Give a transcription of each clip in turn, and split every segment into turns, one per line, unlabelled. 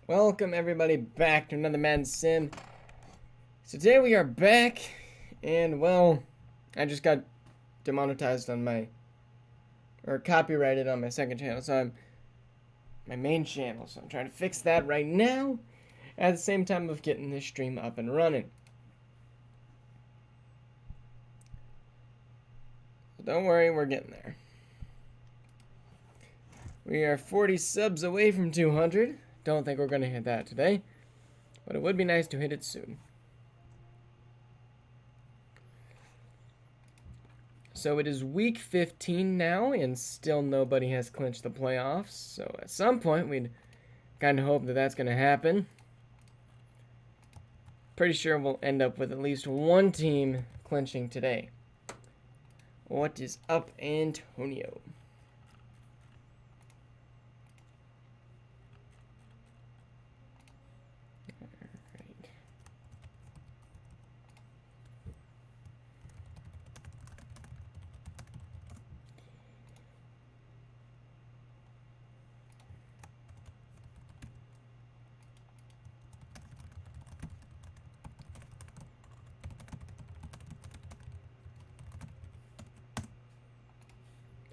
Welcome everybody back to another Madden Sim. So today we are back, and well, I just got demonetized on or copyrighted on my second channel, so my main channel, so I'm trying to fix that right now, at the same time of getting this stream up and running. So don't worry, we're getting there. We are 40 subs away from 200. Don't think we're going to hit that today, but it would be nice to hit it soon. So it is week 15 now, and still nobody has clinched the playoffs. So at some point, we'd kind of hope that that's going to happen. Pretty sure we'll end up with at least one team clinching today. What is up, Antonio?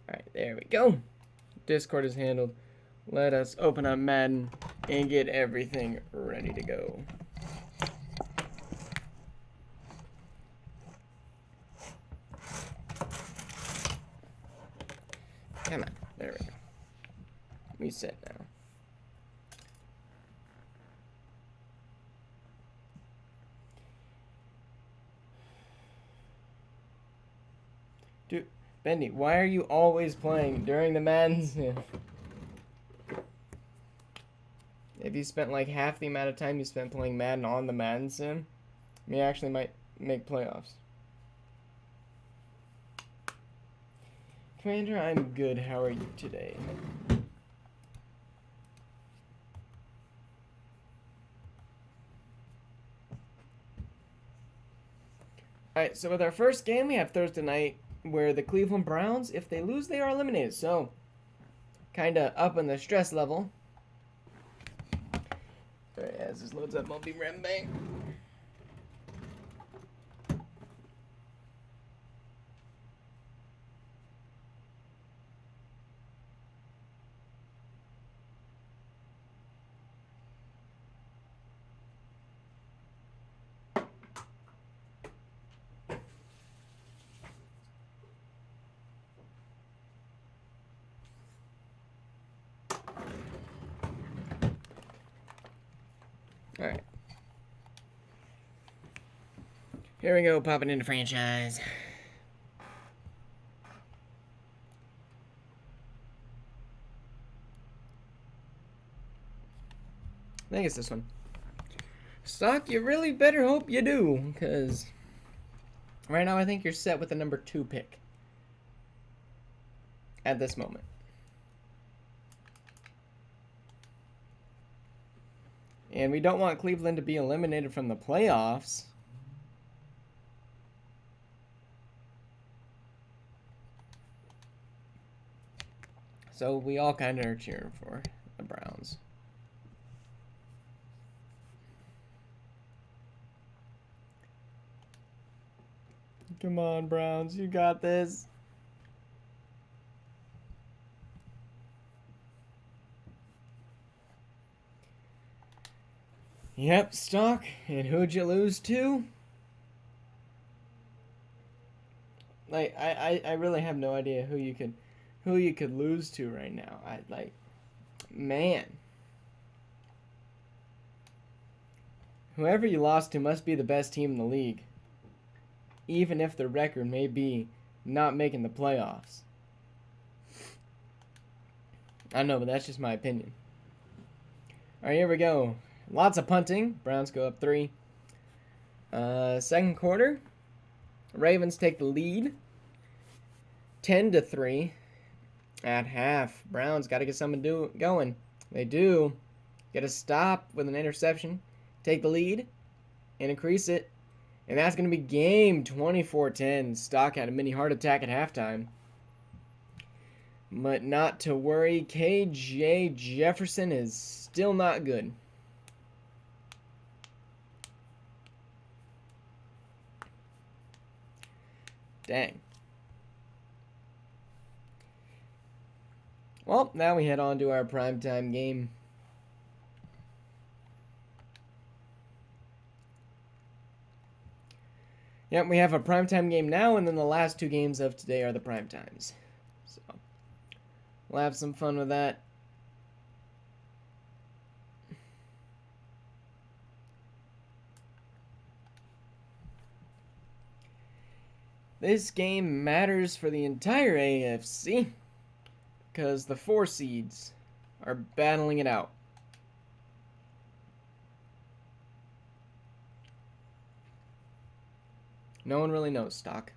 Alright, there we go. Discord is handled. Let us open up Madden and get everything ready to go. Come on, there we go. We set now. Dude, Bendy, why are you always playing during the Madden Sim? If you spent like half the amount of time you spent playing Madden on the Madden Sim, you actually might make playoffs. Commander, I'm good. How are you today? Alright, so with our first game, we have Thursday night, where the Cleveland Browns, if they lose, they are eliminated. So, kind of up on the stress level. Alright, as this loads up, I'll be right back. Alright. Here we go, popping into franchise. I think it's this one. Stock, you really better hope you do, because right now I think you're set with the number 2 pick. At this moment. And we don't want Cleveland to be eliminated from the playoffs. So we all kind of are cheering for the Browns. Come on, Browns, you got this. Yep, stock. And who'd you lose to? Like, I really have no idea who you could lose to right now. Man. Whoever you lost to must be the best team in the league. Even if the record may be not making the playoffs. I know, but that's just my opinion. Alright, here we go. Lots of punting. Browns go up 3. Second quarter. Ravens take the lead. 10-3. At half. Browns got to get something going. They do. Get a stop with an interception. Take the lead. And increase it. And that's going to be game 24-10. Stock had a mini heart attack at halftime. But not to worry. KJ Jefferson is still not good. Dang. Well, now we head on to our primetime game. Yep, we have a primetime game now, and then the last 2 games of today are the primetimes. So, we'll have some fun with that. This game matters for the entire AFC because the 4 seeds are battling it out. No one really knows, Stock.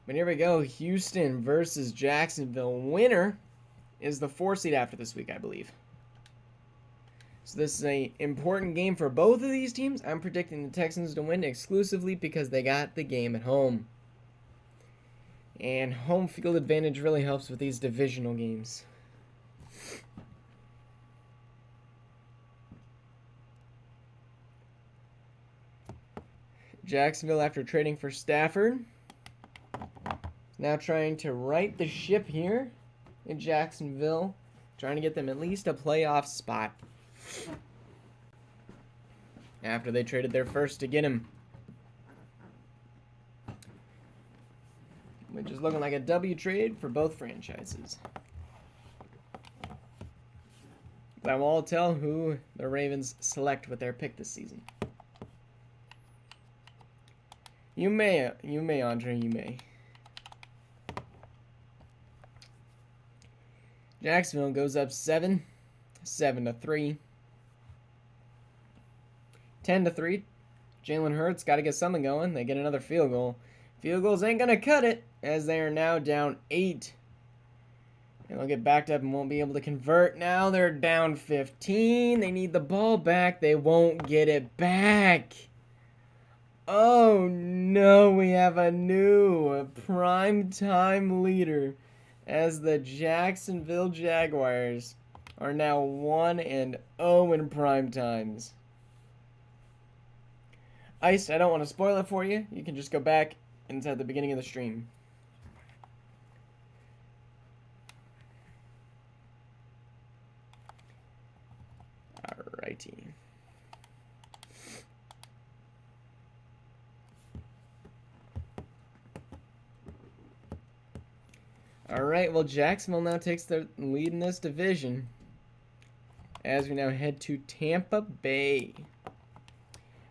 But here we go. Houston versus Jacksonville. Winner is the 4 seed after this week, I believe. So this is an important game for both of these teams. I'm predicting the Texans to win exclusively because they got the game at home. And home field advantage really helps with these divisional games. Jacksonville, after trading for Stafford, now trying to right the ship here in Jacksonville, trying to get them at least a playoff spot after they traded their first to get him. Which is looking like a W trade for both franchises. That will all tell who the Ravens select with their pick this season. You may, Andre, you may. Jacksonville goes up 7-3. 10-3. Jalen Hurts got to get something going. They get another field goal. Field goals ain't going to cut it as they are now down 8. And they'll get backed up and won't be able to convert. Now they're down 15. They need the ball back. They won't get it back. Oh no, we have a new primetime leader as the Jacksonville Jaguars are now 1-0 in primetimes. Iced, I don't want to spoil it for you. You can just go back and it's at the beginning of the stream. Alrighty. Alright, well, Jacksonville now takes the lead in this division as we now head to Tampa Bay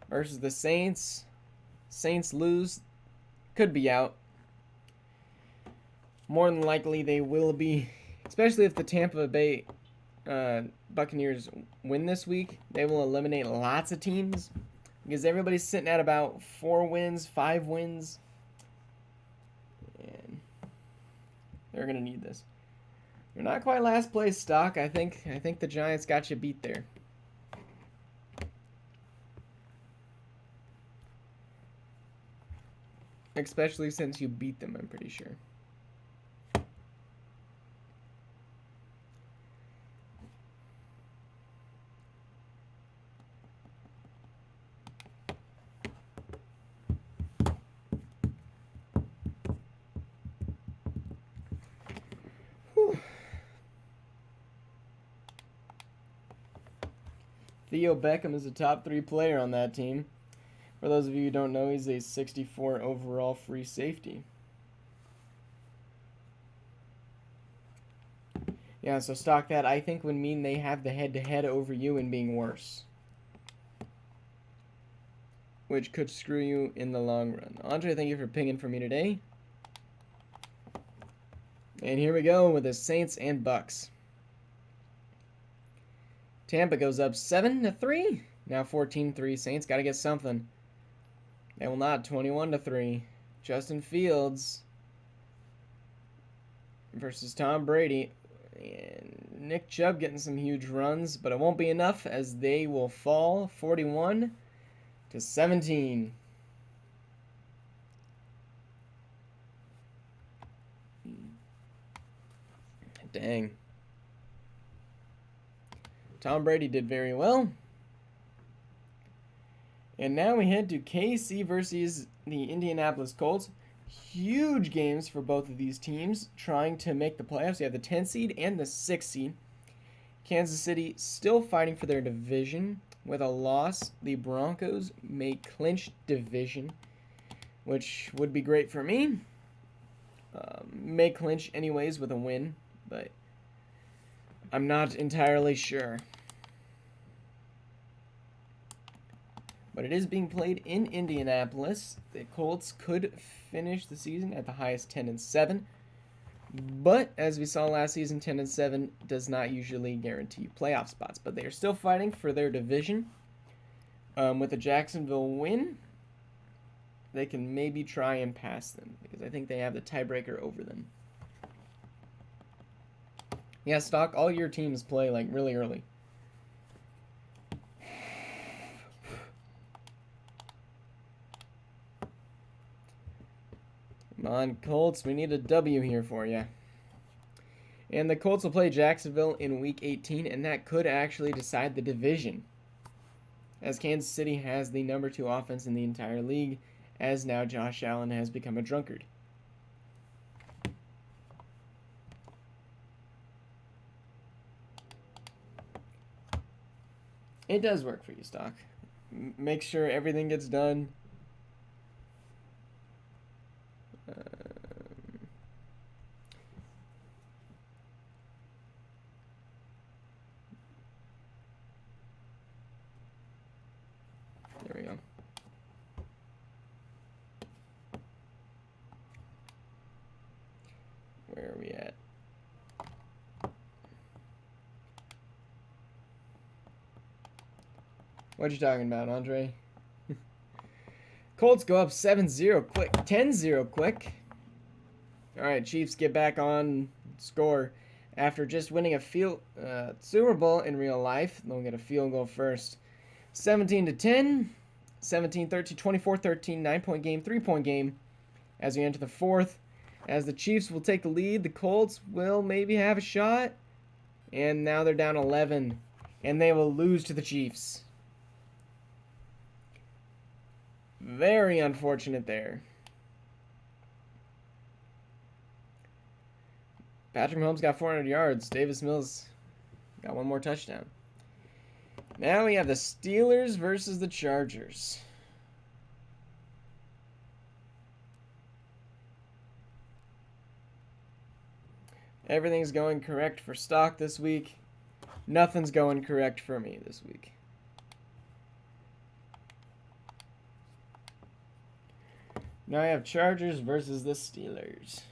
versus the Saints. Saints lose. Could be out. More than likely they will be, especially if the Tampa Bay Buccaneers win this week. They will eliminate lots of teams because everybody's sitting at about 4 wins, 5 wins. And they're going to need this. You're not quite last place, Stock. I think the Giants got you beat there. Especially since you beat them, I'm pretty sure. Whew. Theo Beckham is a top 3 player on that team. For those of you who don't know, he's a 64 overall free safety. Yeah, so Stock, that I think would mean they have the head-to-head over you in being worse, which could screw you in the long run. Andre, thank you for pinging for me today. And here we go with the Saints and Bucks. Tampa goes up 7-3. Now 14-3. Saints got to get something. They will not. 21-3. Justin Fields versus Tom Brady. And Nick Chubb getting some huge runs, but it won't be enough as they will fall 41-17. Dang. Tom Brady did very well. And now we head to KC versus the Indianapolis Colts. Huge games for both of these teams trying to make the playoffs. You have the 10 seed and the 6 seed. Kansas City still fighting for their division. With a loss, the Broncos may clinch division, which would be great for me. May clinch anyways with a win, but I'm not entirely sure. But it is being played in Indianapolis. The Colts could finish the season at the highest 10-7. But as we saw last season, 10-7 does not usually guarantee playoff spots. But they are still fighting for their division. With a Jacksonville win, they can maybe try and pass them, because I think they have the tiebreaker over them. Yeah, Stock, all your teams play like really early. Come on, Colts, we need a W here for you. And the Colts will play Jacksonville in Week 18, and that could actually decide the division, as Kansas City has the number 2 offense in the entire league, as now Josh Allen has become a drunkard. It does work for you, Stock. Make sure everything gets done. There we go. Where are we at? What you talking about, Andre? Colts go up 7-0 quick, 10-0 quick. All right, Chiefs get back on score after just winning a Super Bowl in real life. They'll get a field goal first. 17-10, 17-13, 24-13, 9-point game, 3-point game as we enter the fourth. As the Chiefs will take the lead, the Colts will maybe have a shot. And now they're down 11, and they will lose to the Chiefs. Very unfortunate there. Patrick Mahomes got 400 yards. Davis Mills got one more touchdown. Now we have the Steelers versus the Chargers. Everything's going correct for Stock this week. Nothing's going correct for me this week. Now I have Chargers versus the Steelers.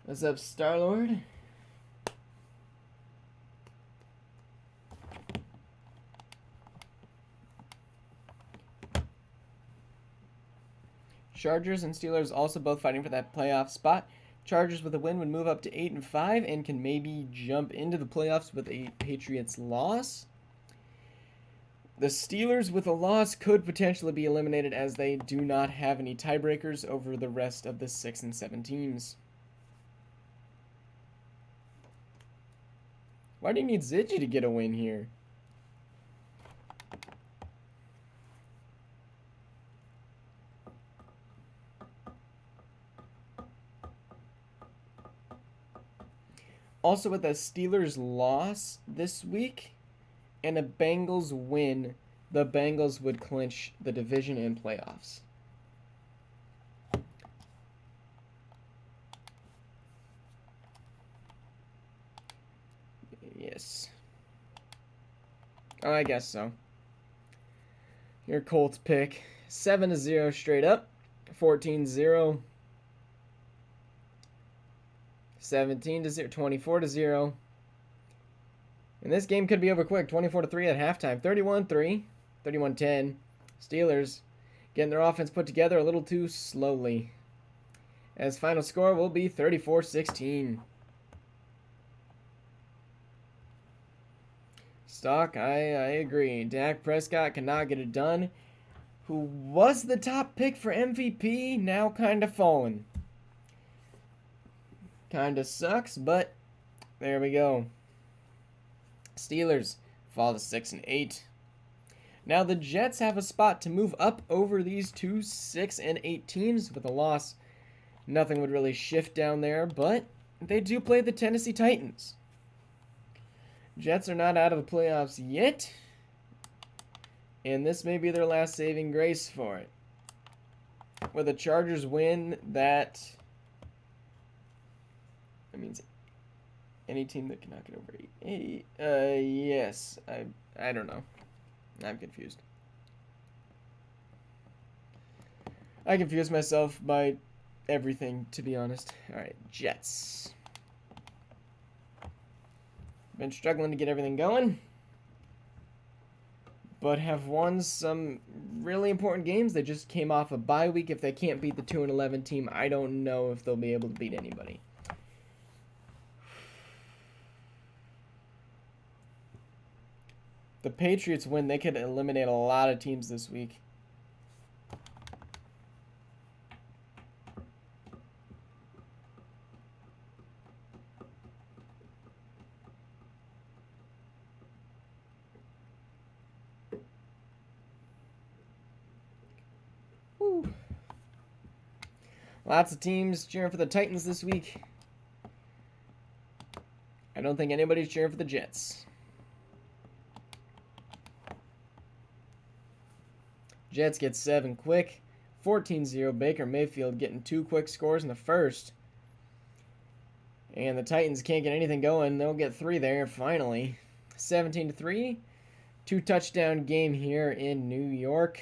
What's up, Star-Lord? Chargers and Steelers also both fighting for that playoff spot. Chargers with a win would move up to 8-5 and can maybe jump into the playoffs with a Patriots loss. The Steelers with a loss could potentially be eliminated, as they do not have any tiebreakers over the rest of the 6 and 7 teams. Why do you need Ziggy to get a win here? Also, with a Steelers loss this week and a Bengals win, the Bengals would clinch the division and playoffs. Yes. Oh, I guess so. Your Colts pick. 7-0 straight up. 14-0. 17-0, 24-0. And this game could be over quick. 24-3 at halftime. 31-3, 31-10. Steelers getting their offense put together a little too slowly, as final score will be 34-16. Stock, I agree. Dak Prescott cannot get it done. Who was the top pick for MVP, now kind of fallen. Kind of sucks, but There we go. Steelers fall to 6 and 8. Now the Jets have a spot to move up over these two 6 and 8 teams. With a loss, nothing would really shift down there, but they do play the Tennessee Titans. Jets are not out of the playoffs yet, and this may be their last saving grace for it. With a Chargers win, that means any team that cannot get over 8. Yes. I don't know. I'm confused. I confuse myself by everything, to be honest. Alright, Jets. Been struggling to get everything going, but have won some really important games. They just came off a bye week. If they can't beat the 2-11 team, I don't know if they'll be able to beat anybody. The Patriots win, they could eliminate a lot of teams this week. Woo. Lots of teams cheering for the Titans this week. I don't think anybody's cheering for the Jets. Jets get 7 quick. 14-0. Baker Mayfield getting 2 quick scores in the first. And the Titans can't get anything going. They'll get 3 there finally. 17-3. 2-touchdown game here in New York.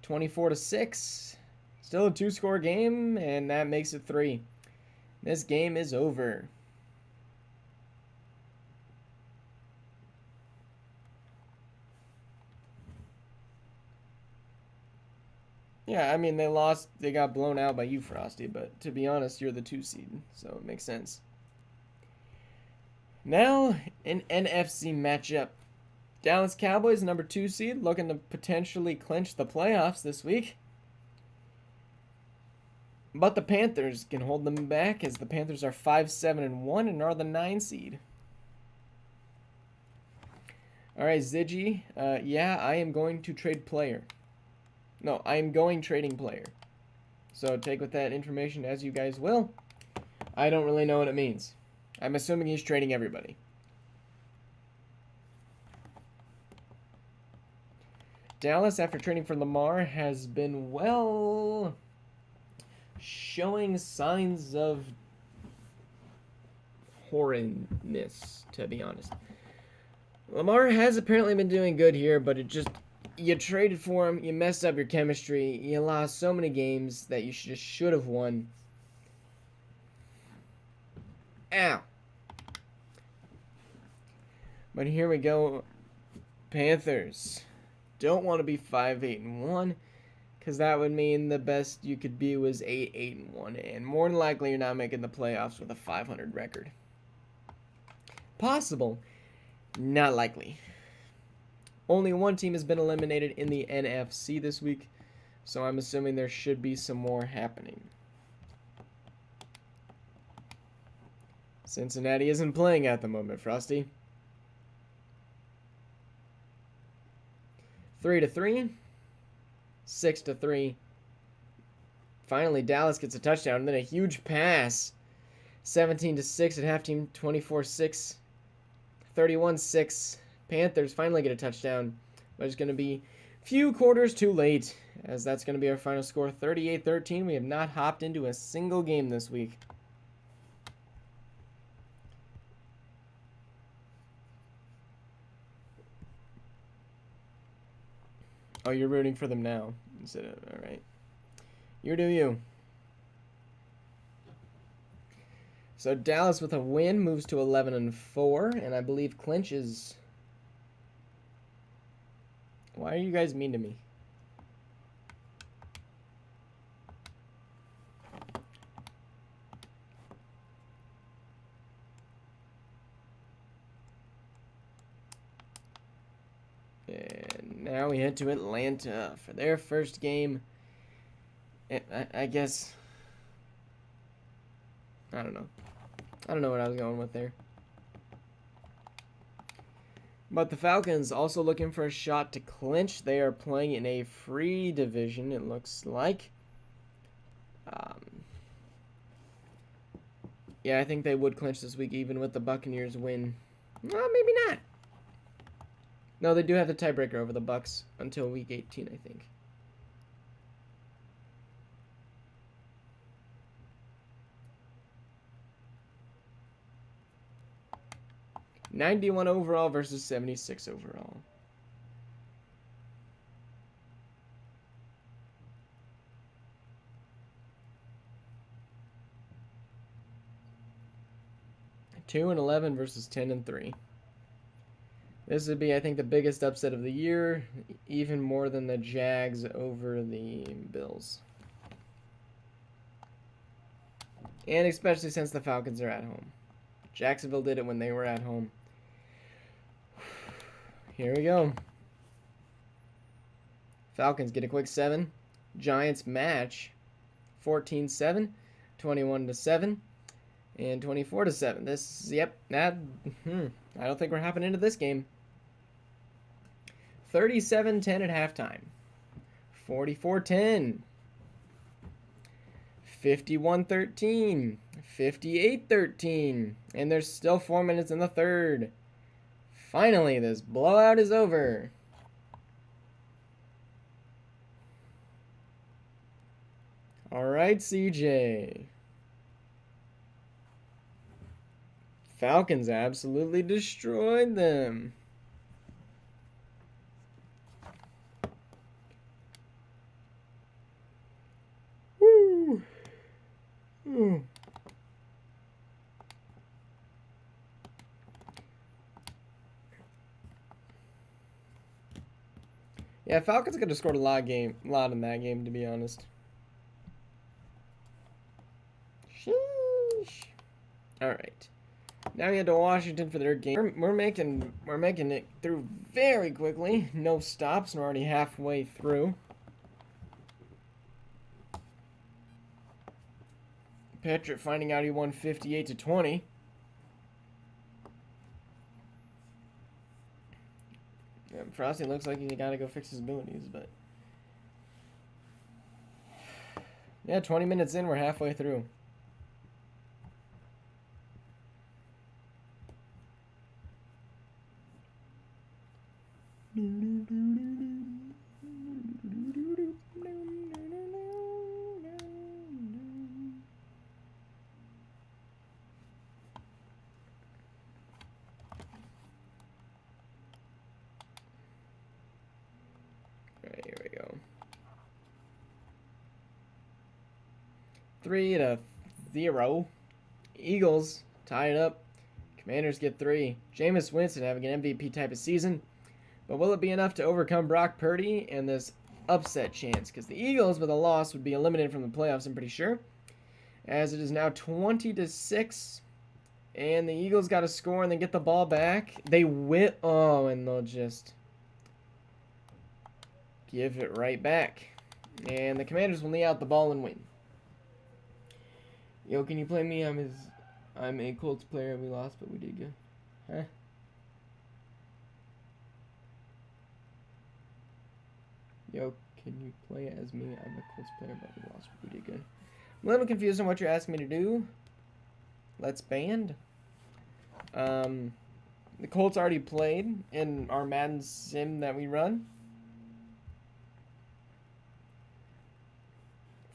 24-6. Still a 2-score game, and that makes it 3. This game is over. Yeah, I mean, they lost. They got blown out by you, Frosty, but to be honest, you're the 2 seed, so it makes sense. Now, an NFC matchup. Dallas Cowboys, number 2 seed, looking to potentially clinch the playoffs this week. But the Panthers can hold them back, as the Panthers are 5-7-1 and are the 9 seed. All right, Ziggy. Yeah, I am going to trade player. No, I am going trading player. So take with that information as you guys will. I don't really know what it means. I'm assuming he's trading everybody. Dallas, after trading for Lamar, has been, well, showing signs of horrendous, to be honest. Lamar has apparently been doing good here, but it just... You traded for him, you messed up your chemistry, you lost so many games that you should have won. Ow. But here we go. Panthers. Don't want to be 5-8-1, because that would mean the best you could be was 8-8-1, and more than likely you're not making the playoffs with a 500 record. Possible, not likely. Only one team has been eliminated in the NFC this week, so I'm assuming there should be some more happening. Cincinnati isn't playing at the moment, Frosty. 3-3. 6-3. Finally, Dallas gets a touchdown, and then a huge pass. 17-6 at halftime, 24-6. 31-6. Panthers finally get a touchdown, but it's going to be a few quarters too late, as that's going to be our final score, 38-13. We have not hopped into a single game this week. Oh, you're rooting for them now instead of, all right. You do you. So Dallas with a win moves to 11-4, and I believe clinches. Why are you guys mean to me? And now we head to Atlanta for their first game. I guess. I don't know. I don't know what I was going with there. But the Falcons also looking for a shot to clinch. They are playing in a free division, it looks like. Yeah, I think they would clinch this week even with the Buccaneers win. Well, maybe not. No, they do have the tiebreaker over the Bucs until week 18, I think. $91 overall versus 76 overall. Two and 11 versus 10 and 3. This would be, I think, the biggest upset of the year, even more than the Jags over the Bills. And especially since the Falcons are at home. Jacksonville did it when they were at home. Here we go. Falcons get a quick 7. Giants match 14-7, 21-7, and 24-7. This, yep, that, I don't think we're hopping into this game. 37-10 at halftime. 44-10. 51-13. 58-13. And there's still 4 minutes in the third. Finally, this blowout is over. All right, CJ. Falcons absolutely destroyed them. Woo. Ooh. Yeah, Falcons could have scored a lot in that game, to be honest. Sheesh. All right. Now we head to Washington for their game. We're making it through very quickly. No stops. We're already halfway through. Patrick finding out he won 58-20. Yeah, Frosty looks like he gotta go fix his abilities, but yeah, 20 minutes in, we're halfway through. Alright, here we go. 3-0. Eagles tie it up. Commanders get 3. Jameis Winston having an MVP type of season. But will it be enough to overcome Brock Purdy and this upset chance? Because the Eagles, with a loss, would be eliminated from the playoffs, I'm pretty sure. As it is now 20-6. And the Eagles got to score and then get the ball back. They win. Oh, and they'll just give it right back. And the Commanders will knee out the ball and win. Yo, can you play me? I'm a Colts player. We lost, but we did good. Huh? Yo, can you play as me? I'm a Colts player, but we lost, but we did good. I'm a little confused on what you're asking me to do. Let's band. The Colts already played in our Madden sim that we run.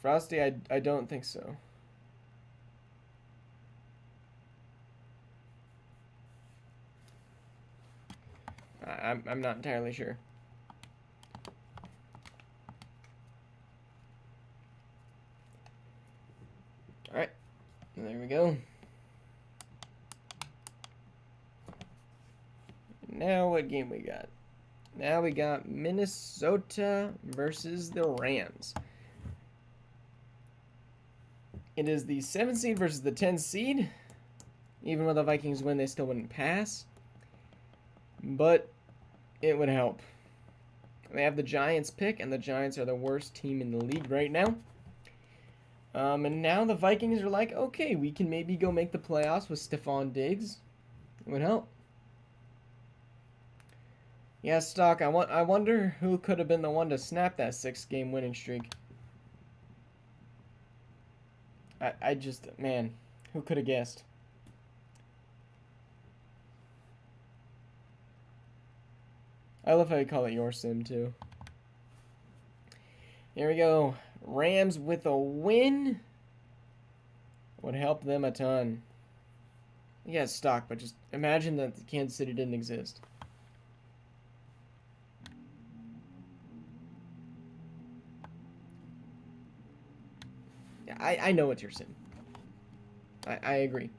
Frosty, I don't think so. I'm not entirely sure. Alright, there we go. Now what game we got? Now we got Minnesota versus the Rams. It is the 7th seed versus the 10th seed. Even when the Vikings win, they still wouldn't pass. But it would help. They have the Giants pick, and the Giants are the worst team in the league right now. And now the Vikings are like, okay, we can maybe go make the playoffs with Stephon Diggs. It would help. Yeah, Stock, I wonder who could have been the one to snap that 6-game winning streak. I just, man, who could have guessed? I love how you call it your sim, too. Here we go. Rams with a win. Would help them a ton. Yeah, Stock, but just imagine that Kansas City didn't exist. Yeah, I know it's your sim. I agree.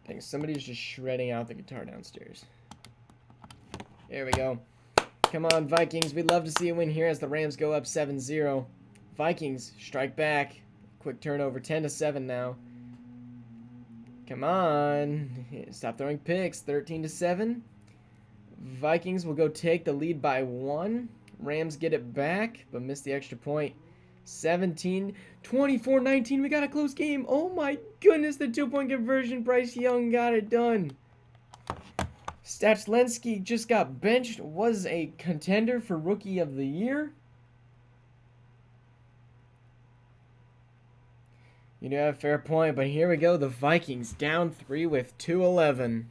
I think somebody's just shredding out the guitar downstairs. There we go. Come on, Vikings. We'd love to see a win here as the Rams go up 7-0. Vikings strike back. Quick turnover, 10-7 now. Come on. Stop throwing picks. 13-7. Vikings will go take the lead by 1. Rams get it back, but miss the extra point. 17, 24-19. We got a close game. Oh my goodness, the 2-point conversion. Bryce Young got it done. Stachlensky just got benched. Was a contender for Rookie of the Year. You do have a fair point, but here we go. The Vikings down 3 with 2:11.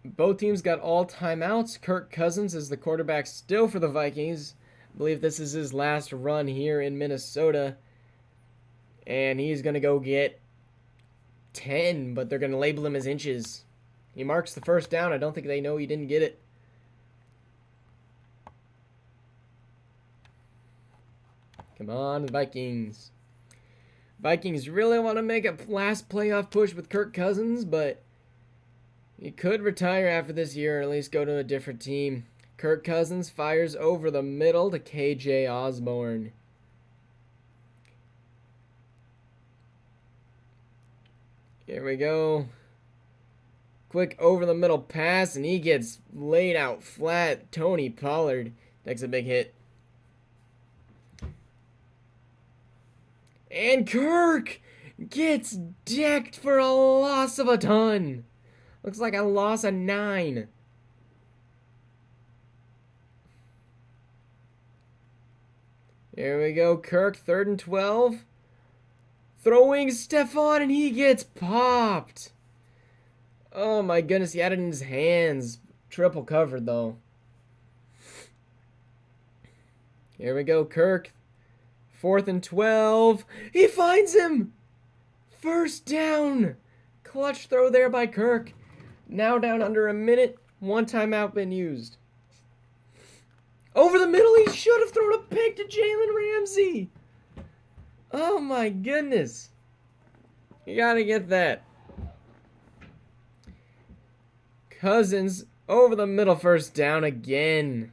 Both teams got all timeouts. Kirk Cousins is the quarterback still for the Vikings. I believe this is his last run here in Minnesota. And he's going to go get 10, but they're going to label him as inches. He marks the first down. I don't think they know he didn't get it. Come on, Vikings. Vikings really want to make a last playoff push with Kirk Cousins, but he could retire after this year or at least go to a different team. Kirk Cousins fires over the middle to KJ Osborne. Here we go. Quick over the middle pass, and he gets laid out flat. Tony Pollard takes a big hit. And Kirk gets decked for a loss of a ton. Looks like a loss of 9. Here we go. Kirk, 3rd and 12. Throwing Stephon, and he gets popped. Oh my goodness, he had it in his hands. Triple covered, though. Here we go, Kirk. 4th and 12. He finds him. First down. Clutch throw there by Kirk. Now down under a minute. 1 timeout been used. Over the middle, he should have thrown a pick to Jalen Ramsey. Oh my goodness. You gotta get that. Cousins over the middle, first down again.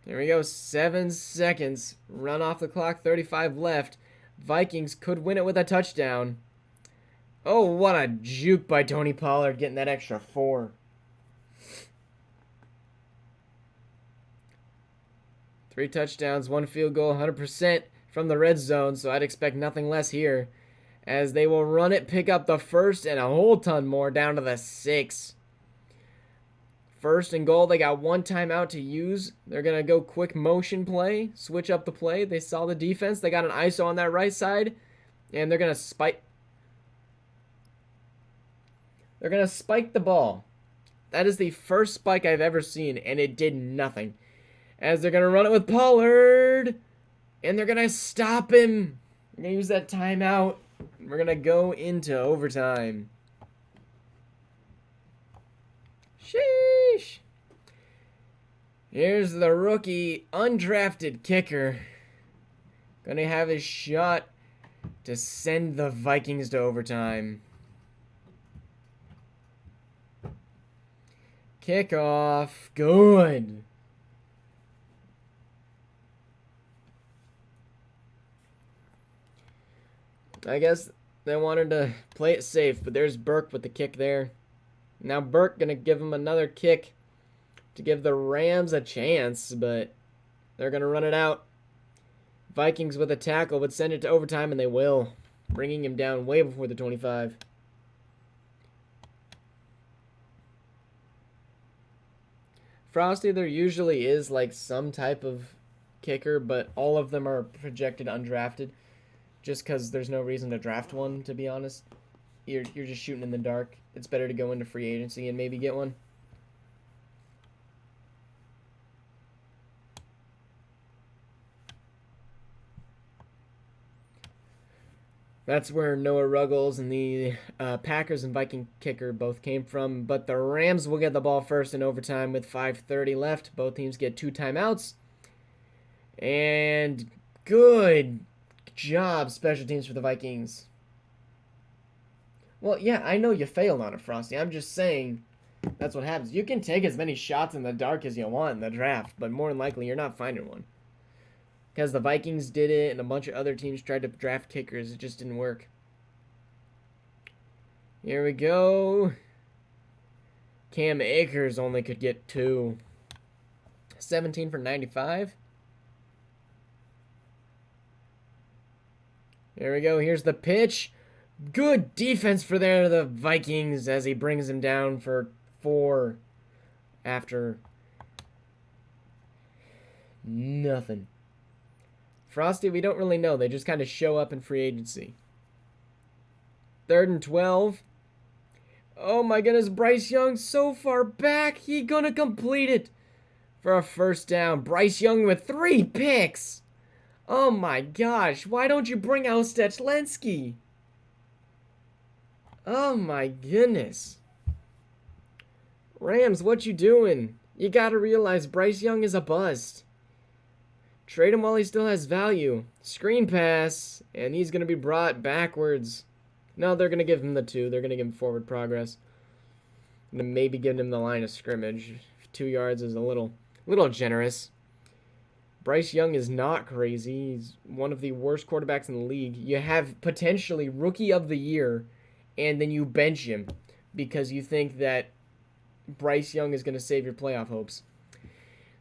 There we go, 7 seconds. Run off the clock, 35 left. Vikings could win it with a touchdown. Oh, what a juke by Tony Pollard getting that extra 4. 3 touchdowns, 1 field goal, 100% from the red zone, so I'd expect nothing less here. As they will run it, pick up the first and a whole ton more down to the 6. 1st and goal, they got 1 timeout to use. They're going to go quick motion play, switch up the play. They saw the defense. They got an ISO on that right side, and they're going to spike. They're going to spike the ball. That is the first spike I've ever seen, and it did nothing. As they're going to run it with Pollard, and they're going to stop him. They're going to use that timeout. We're going to go into overtime. Sheesh. Here's the rookie undrafted kicker. Going to have his shot to send the Vikings to overtime. Kickoff. Good. I guess they wanted to play it safe, but there's Burke with the kick there. Now Burke going to give him another kick to give the Rams a chance, but they're going to run it out. Vikings with a tackle would send it to overtime, and they will, bringing him down way before the 25. Frosty, there usually is like some type of kicker, but all of them are projected undrafted just because there's no reason to draft one, to be honest. You're just shooting in the dark. It's better to go into free agency and maybe get one. That's where Noah Ruggles and the Packers and Viking kicker both came from. But the Rams will get the ball first in overtime with 5:30 left. Both teams get 2 timeouts. And good job, special teams for the Vikings. Well, yeah, I know you failed on it, Frosty. I'm just saying that's what happens. You can take as many shots in the dark as you want in the draft, but more than likely you're not finding one. Because the Vikings did it, and a bunch of other teams tried to draft kickers. It just didn't work. Here we go. Cam Akers only could get 2. 17 for 95. Here we go. Here's the pitch. Good defense for the Vikings as he brings him down for 4 after nothing. Frosty, we don't really know. They just kind of show up in free agency. 3rd and 12. Oh my goodness, Bryce Young so far back. He gonna complete it for a first down. Bryce Young with 3 picks. Oh my gosh, why don't you bring out Stechlensky? Oh my goodness. Rams, what you doing? You gotta realize Bryce Young is a bust. Trade him while he still has value. Screen pass, and he's going to be brought backwards. No, they're going to give him the 2. They're going to give him forward progress. And maybe give him the line of scrimmage. 2 yards is a little generous. Bryce Young is not crazy. He's one of the worst quarterbacks in the league. You have potentially rookie of the year, and then you bench him because you think that Bryce Young is going to save your playoff hopes.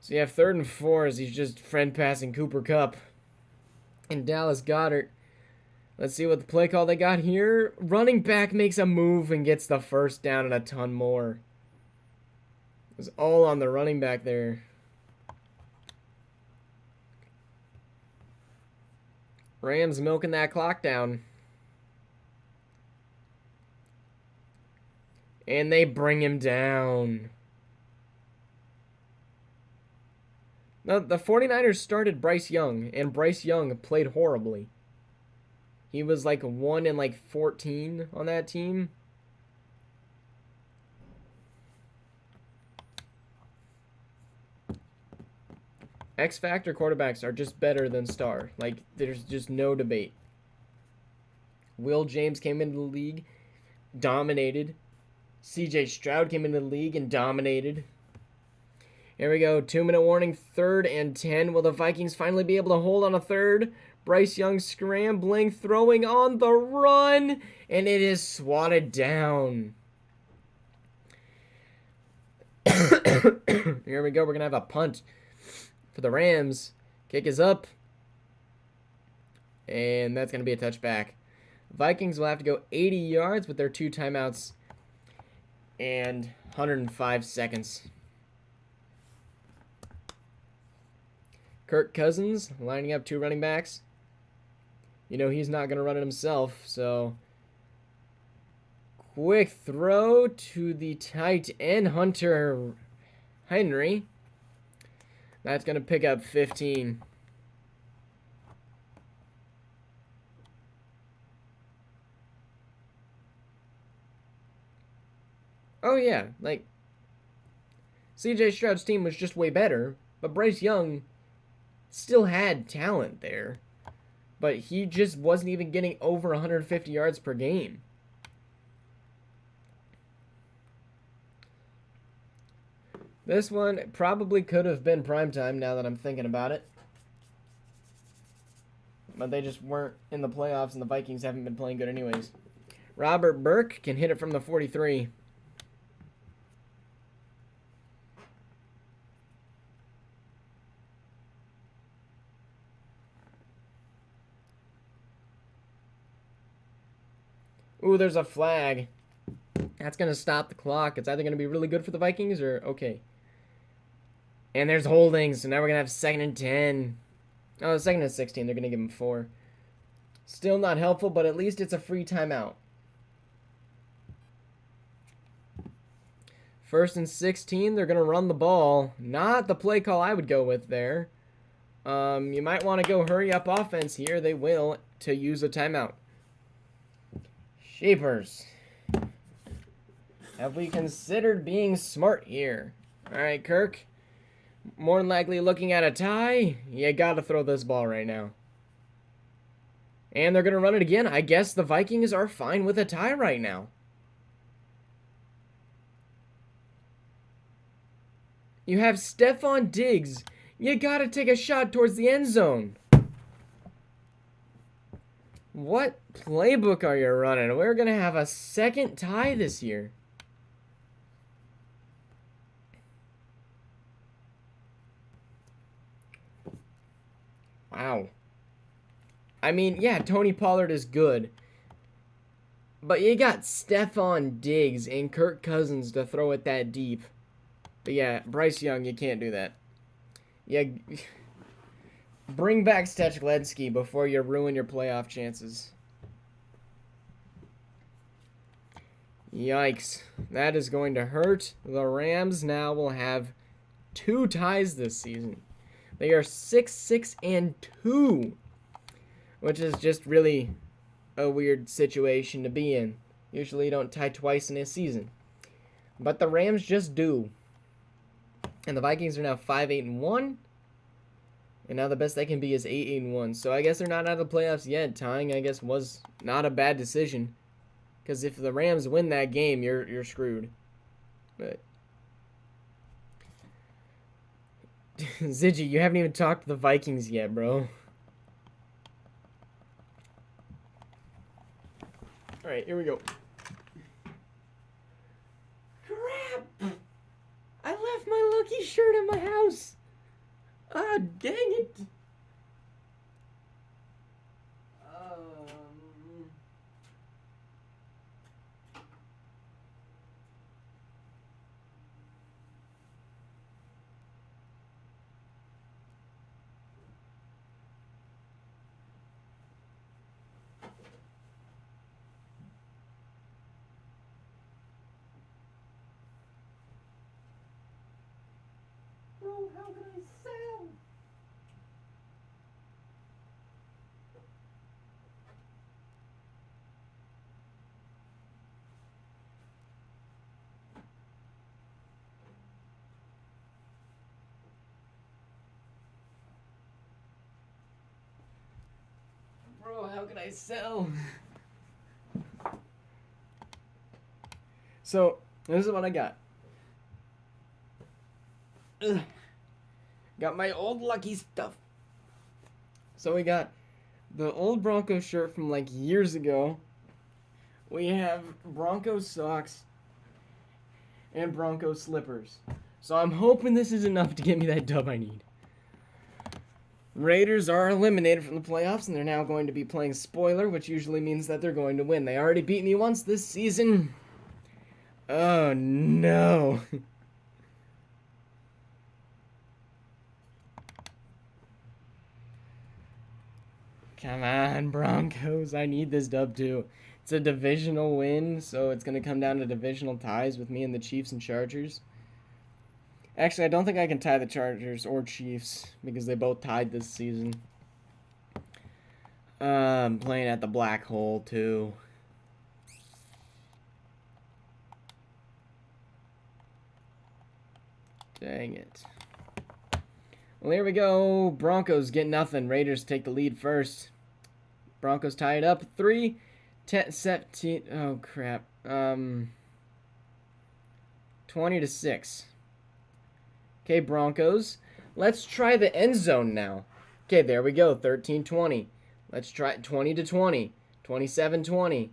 So you have 3rd and 4 as he's just friend passing Cooper Kupp and Dallas Goedert. Let's see what the play call they got here. Running back makes a move and gets the first down and a ton more. It was all on the running back there. Rams milking that clock down. And they bring him down. Now, the 49ers started Bryce Young, and Bryce Young played horribly. He was like 1 in 14 on that team. X Factor quarterbacks are just better than Star. There's just no debate. Will James came into the league, dominated. CJ Stroud came into the league and dominated. Here we go. 2-minute warning. 3rd and 10. Will the Vikings finally be able to hold on a 3rd? Bryce Young scrambling, throwing on the run, and it is swatted down. Here we go. We're going to have a punt for the Rams. Kick is up, and that's going to be a touchback. Vikings will have to go 80 yards with their 2 timeouts and 105 seconds. Kirk Cousins lining up 2 running backs. You know he's not going to run it himself, so quick throw to the tight end, Hunter Henry. That's going to pick up 15. Oh yeah, CJ Stroud's team was just way better, but Bryce Young still had talent there, but he just wasn't even getting over 150 yards per game. This one probably could have been primetime now that I'm thinking about it. But they just weren't in the playoffs, and the Vikings haven't been playing good anyways. Robert Burke can hit it from the 43. Ooh, there's a flag. That's going to stop the clock. It's either going to be really good for the Vikings or okay. And there's holding, so now we're going to have 2nd and 10. Oh, 2nd and 16. They're going to give him 4. Still not helpful, but at least it's a free timeout. 1st and 16. They're going to run the ball. Not the play call I would go with there. You might want to go hurry up offense here. They will to use a timeout. Sheepers. Have we considered being smart here? All right, Kirk. More than likely looking at a tie. You got to throw this ball right now. And they're going to run it again. I guess the Vikings are fine with a tie right now. You have Stephon Diggs. You got to take a shot towards the end zone. What playbook are you running? We're going to have a 2nd tie this year. Wow. I mean, yeah, Tony Pollard is good. But you got Stephon Diggs and Kirk Cousins to throw it that deep. But yeah, Bryce Young, you can't do that. Yeah, bring back Stechledsky before you ruin your playoff chances. Yikes. That is going to hurt. The Rams now will have 2 ties this season. They are 6-6 and 2, which is just really a weird situation to be in. Usually you don't tie twice in a season. But the Rams just do. And the Vikings are now 5-8 and 1. And now the best they can be is 8-8 and 1. So I guess they're not out of the playoffs yet. Tying, I guess, was not a bad decision. Because if the Rams win that game, you're screwed. But Ziggy, you haven't even talked to the Vikings yet, bro. Alright, here we go. Crap! I left my lucky shirt at my house. Ah, dang it. Bro, how can I sell? Bro, how can I sell? So, this is what I got. Ugh. Got my old lucky stuff. So we got the old Broncos shirt from like years ago. We have Broncos socks and Broncos slippers. So I'm hoping this is enough to get me that dub I need. Raiders are eliminated from the playoffs, and they're now going to be playing spoiler, which usually means that they're going to win. They already beat me once this season. Oh, no. Come on, Broncos. I need this dub, too. It's a divisional win, so it's going to come down to divisional ties with me and the Chiefs and Chargers. Actually, I don't think I can tie the Chargers or Chiefs because they both tied this season. I'm playing at the black hole, too. Dang it. Well, here we go. Broncos get nothing. Raiders take the lead first. Broncos tie it up. 3, 10, 17. Oh, crap. 20-6. Okay, Broncos. Let's try the end zone now. Okay, there we go. 13-20. Let's try 20-20. 27-20.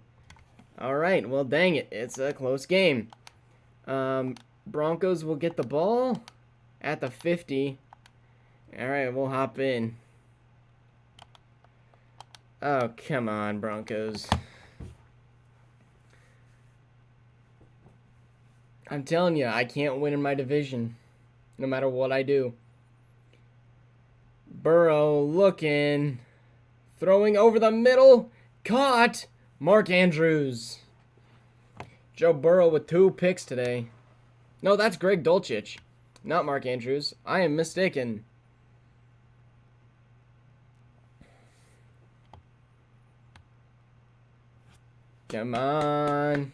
All right. Well, dang it. It's a close game. Broncos will get the ball at the 50. All right, we'll hop in. Oh, come on, Broncos. I'm telling you, I can't win in my division, no matter what I do. Burrow looking, throwing over the middle, caught. Mark Andrews. Joe Burrow with 2 picks today. No, that's Greg Dulcich, not Mark Andrews. I am mistaken. Come on.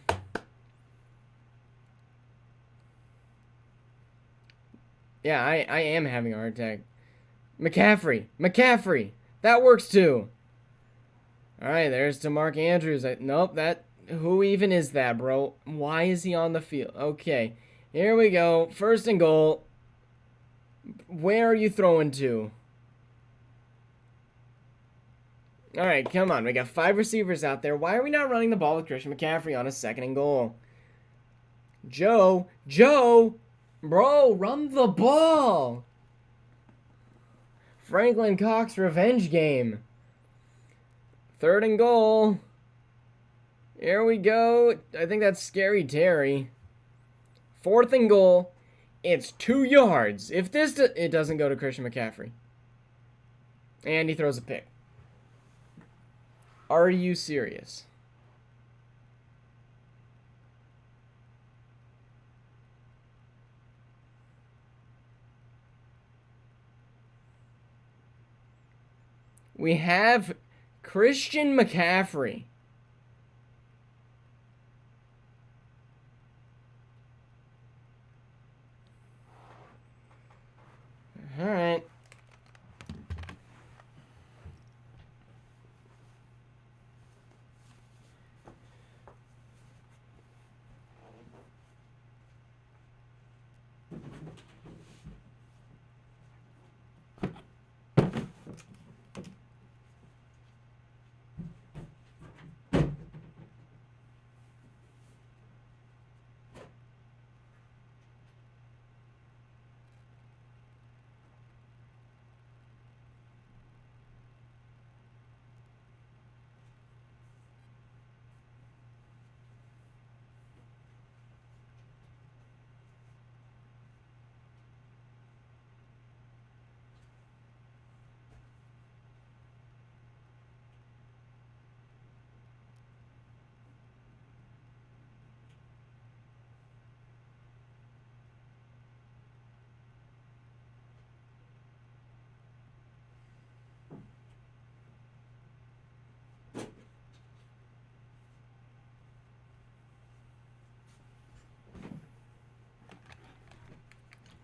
Yeah, I am having a heart attack. McCaffrey. That works too. All right, there's to Mark Andrews. Nope, who even is that, bro? Why is he on the field? Okay, here we go. 1st and goal. Where are you throwing to? All right, come on. We got 5 receivers out there. Why are we not running the ball with Christian McCaffrey on a 2nd and goal? Joe, bro, run the ball. Franklin Cox revenge game. 3rd and goal. Here we go. I think that's Scary Terry. 4th and goal. It's 2 yards. If it doesn't go to Christian McCaffrey. And he throws a pick. Are you serious? We have Christian McCaffrey. All right.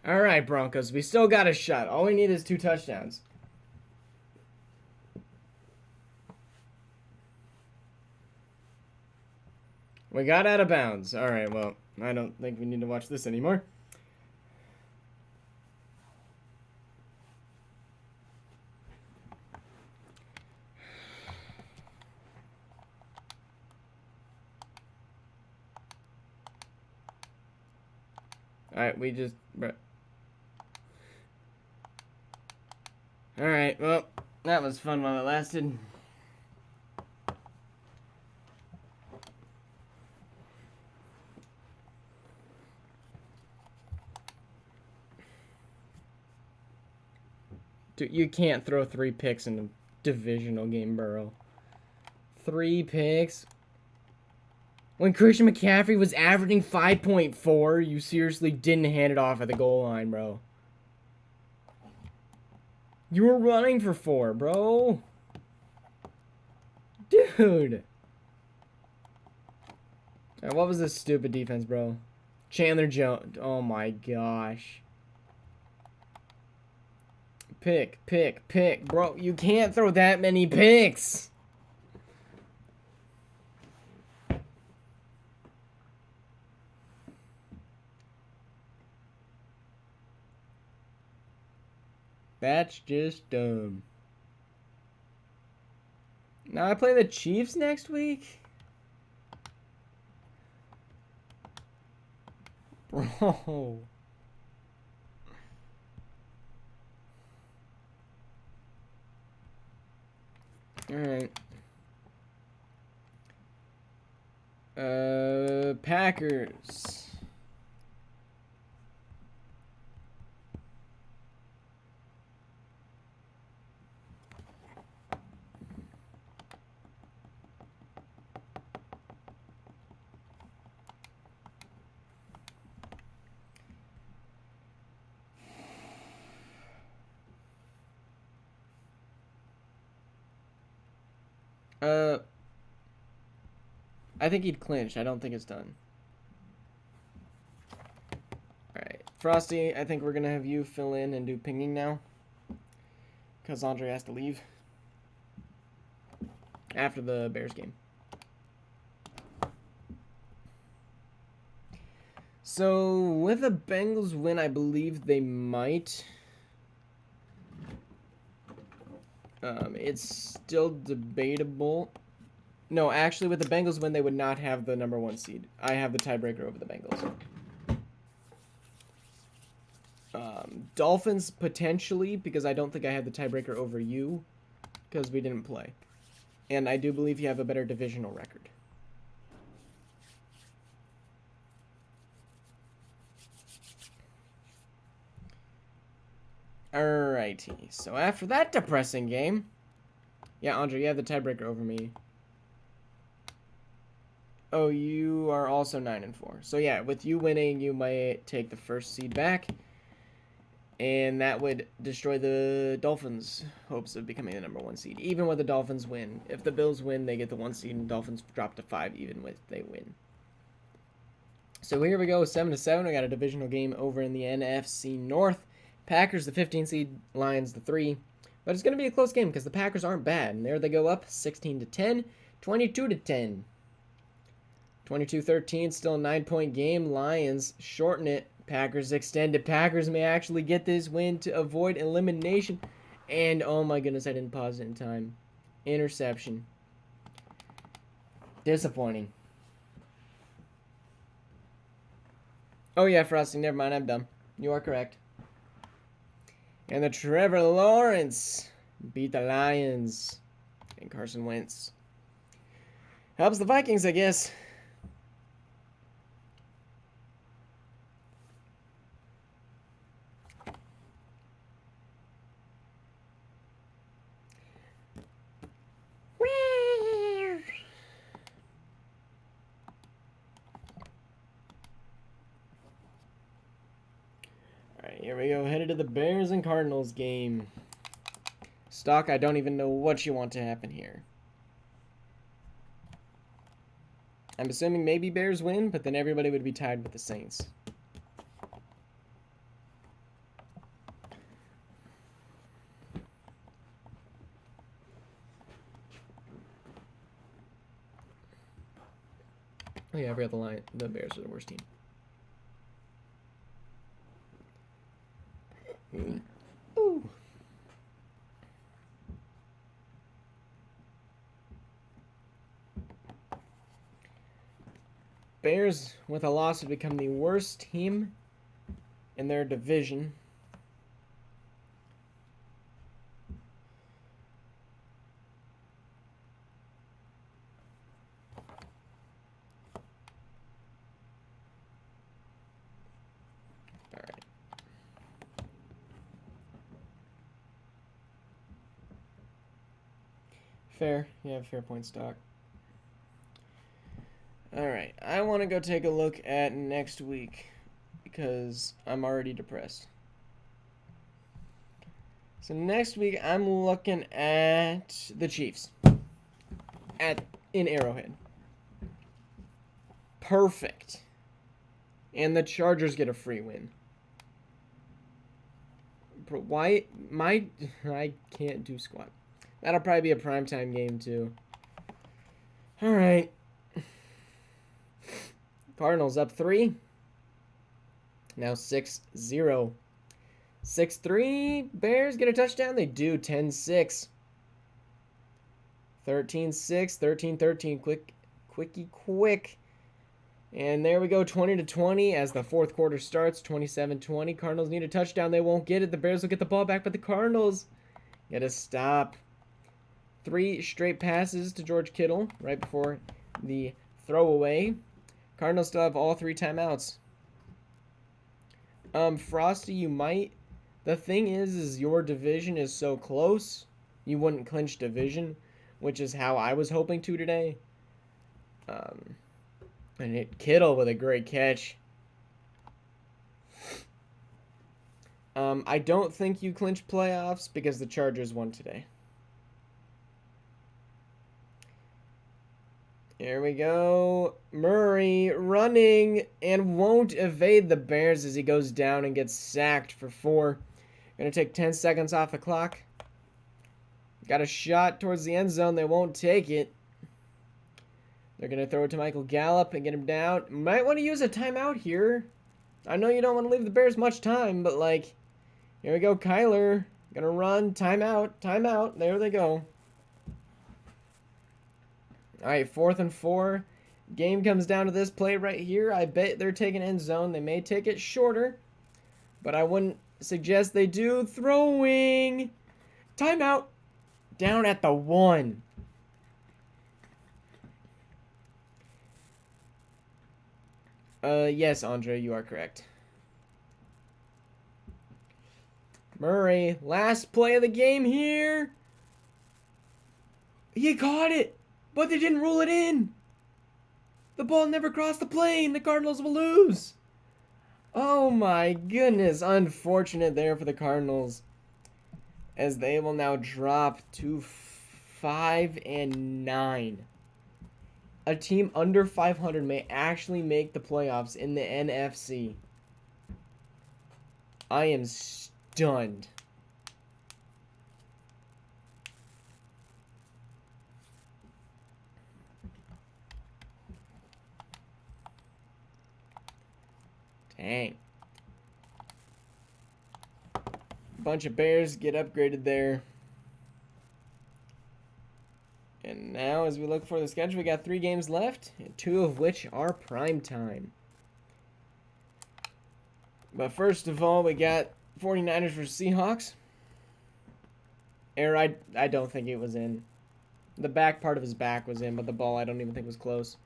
All right, Broncos. We still got a shot. All we need is 2 touchdowns. We got out of bounds. All right, well, I don't think we need to watch this anymore. All right, All right, well, that was fun while it lasted. Dude, you can't throw 3 picks in a divisional game, Burrow. 3 picks? When Christian McCaffrey was averaging 5.4, you seriously didn't hand it off at the goal line, bro. You were running for 4, bro. Dude. Right, what was this stupid defense, bro? Chandler Jones. Oh my gosh. Pick. Bro, you can't throw that many picks. That's just dumb. Now I play the Chiefs next week? Bro. Alright. Packers. I think he'd clinch. I don't think it's done. Alright. Frosty, I think we're going to have you fill in and do pinging now. Because Andre has to leave. After the Bears game. So, with a Bengals win, I believe they might. It's still debatable. No, actually, with the Bengals win, they would not have the #1 seed. I have the tiebreaker over the Bengals. Dolphins, potentially, because I don't think I have the tiebreaker over you, because we didn't play. And I do believe you have a better divisional record. Alrighty, so after that depressing game, yeah, Andre, you have the tiebreaker over me. Oh, you are also 9-4. So yeah, with you winning, you might take the first seed back, and that would destroy the Dolphins' hopes of becoming the #1 seed. Even with the Dolphins win, if the Bills win, they get the 1 seed, and Dolphins drop to 5, even if they win. So here we go, 7-7. We got a divisional game over in the NFC North. Packers, the 15 seed, Lions, the 3. But it's going to be a close game because the Packers aren't bad. And there they go up 16-10, 22-10. 22-13, still a 9-point game. Lions shorten it. Packers extend it. Packers may actually get this win to avoid elimination. And oh my goodness, I didn't pause it in time. Interception. Disappointing. Oh yeah, Frosty, never mind, I'm dumb. You are correct. And the Trevor Lawrence beat the Lions. And Carson Wentz helps the Vikings, I guess. Alright, here we go. Headed to the Bears and Cardinals game. Stock, I don't even know what you want to happen here. I'm assuming maybe Bears win, but then everybody would be tied with the Saints. Oh yeah, I forgot the Bears are the worst team. Ooh. Bears, with a loss, have become the worst team in their division. All right. Fair. Yeah, fair point, Stock. Alright, I want to go take a look at next week because I'm already depressed. So next week, I'm looking at the Chiefs in Arrowhead. Perfect. And the Chargers get a free win. Why? I can't do squat. That'll probably be a primetime game, too. Alright. Cardinals up 3. Now 6-0. 6-3. Bears get a touchdown. They do. 10-6. 13-6. 13-13. Quick. And there we go. 20-20 as the fourth quarter starts. 27-20. Cardinals need a touchdown. They won't get it. The Bears will get the ball back, but the Cardinals get a stop. 3 straight passes to George Kittle right before the throwaway. Cardinals still have all 3 timeouts. Frosty, you might. The thing is your division is so close, you wouldn't clinch division, which is how I was hoping to today. And hit Kittle with a great catch. I don't think you clinch playoffs because the Chargers won today. Here we go. Murray running and won't evade the Bears as he goes down and gets sacked for 4. Gonna take 10 seconds off the clock. Got a shot towards the end zone. They won't take it. They're gonna throw it to Michael Gallup and get him down. Might want to use a timeout here. I know you don't want to leave the Bears much time, but like, here we go. Kyler gonna run. Timeout. Timeout. There they go. All right, 4th and 4. Game comes down to this play right here. I bet they're taking end zone. They may take it shorter, but I wouldn't suggest they do. Throwing. Timeout. Down at the 1. Yes, Andre, you are correct. Murray, last play of the game here. He caught it, but they didn't rule it in. The ball never crossed the plane. The Cardinals will lose. Oh my goodness. Unfortunate there for the Cardinals, as they will now drop to 5-9. A team under 500 may actually make the playoffs in the NFC. I am stunned. Dang. Bunch of Bears get upgraded there. And now, as we look for the schedule, we got 3 games left, 2 of which are prime time. But first of all, we got 49ers versus Seahawks. Error, I don't think it was in. The back part of his back was in, but the ball I don't even think was close.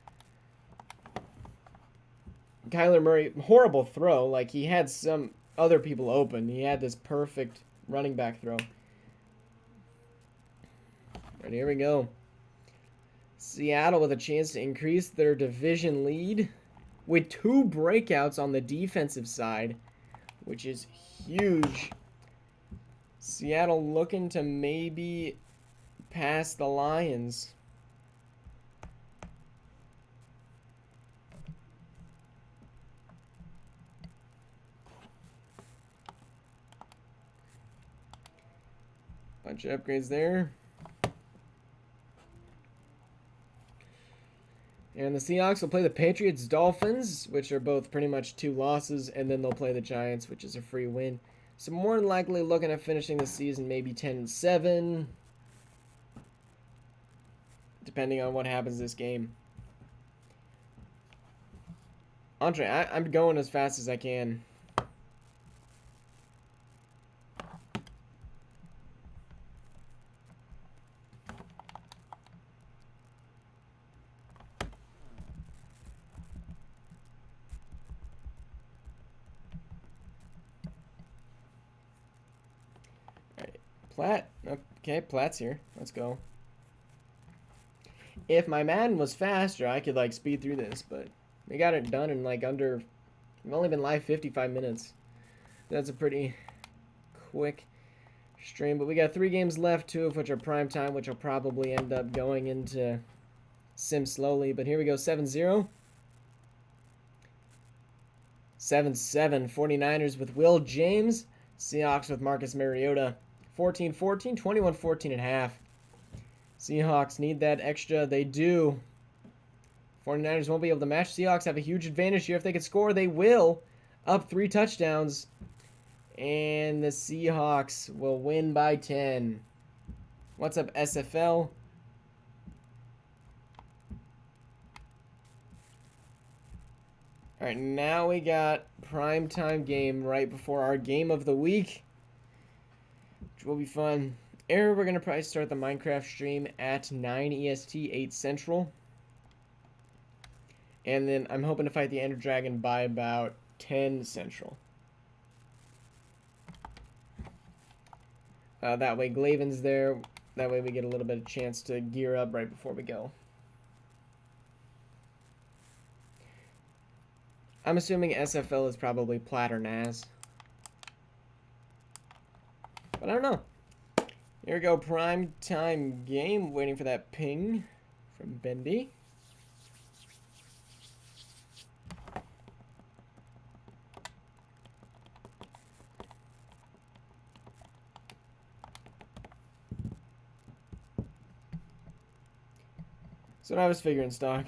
Kyler Murray, horrible throw. Like, he had some other people open. He had this perfect running back throw. Right, here we go. Seattle with a chance to increase their division lead with 2 breakouts on the defensive side, which is huge. Seattle looking to maybe pass the Lions. Bunch of upgrades there. And the Seahawks will play the Patriots, Dolphins, which are both pretty much 2 losses, and then they'll play the Giants, which is a free win. So more than likely looking at finishing the season maybe 10-7, depending on what happens this game. Andre, I'm going as fast as I can. Platt. Okay, Platt's here. Let's go. If my Madden was faster, I could, like, speed through this, but we got it done in, like, under... We've only been live 55 minutes. That's a pretty quick stream, but we got 3 games left, 2 of which are prime time, which will probably end up going into sim slowly, but here we go, 7-0. 7-7, 49ers with Will James. Seahawks with Marcus Mariota. 14-14, 21-14 at half. Seahawks need that extra. They do. 49ers won't be able to match. Seahawks have a huge advantage here. If they can score, they will. Up 3 touchdowns. And the Seahawks will win by 10. What's up, SFL? All right, now we got primetime game right before our game of the week, which will be fun. We're going to probably start the Minecraft stream at 9 EST, 8 Central. And then I'm hoping to fight the Ender Dragon by about 10 Central. That way Glaven's there. That way we get a little bit of chance to gear up right before we go. I'm assuming SFL is probably Platt or Naz. But I don't know. Here we go, prime time game. Waiting for that ping from Bendy. So I was figuring, stock.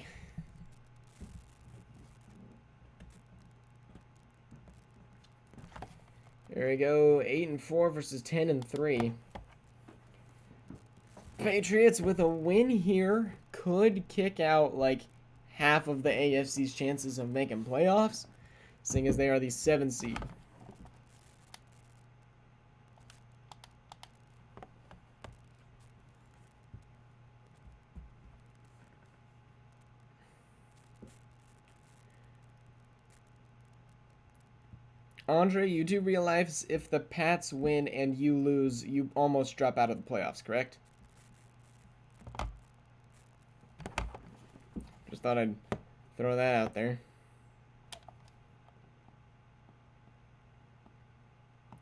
There we go. 8-4 versus 10-3. Patriots with a win here could kick out like half of the AFC's chances of making playoffs, seeing as they are the 7th seed. Andre, you do realize if the Pats win and you lose, you almost drop out of the playoffs, correct? Just thought I'd throw that out there.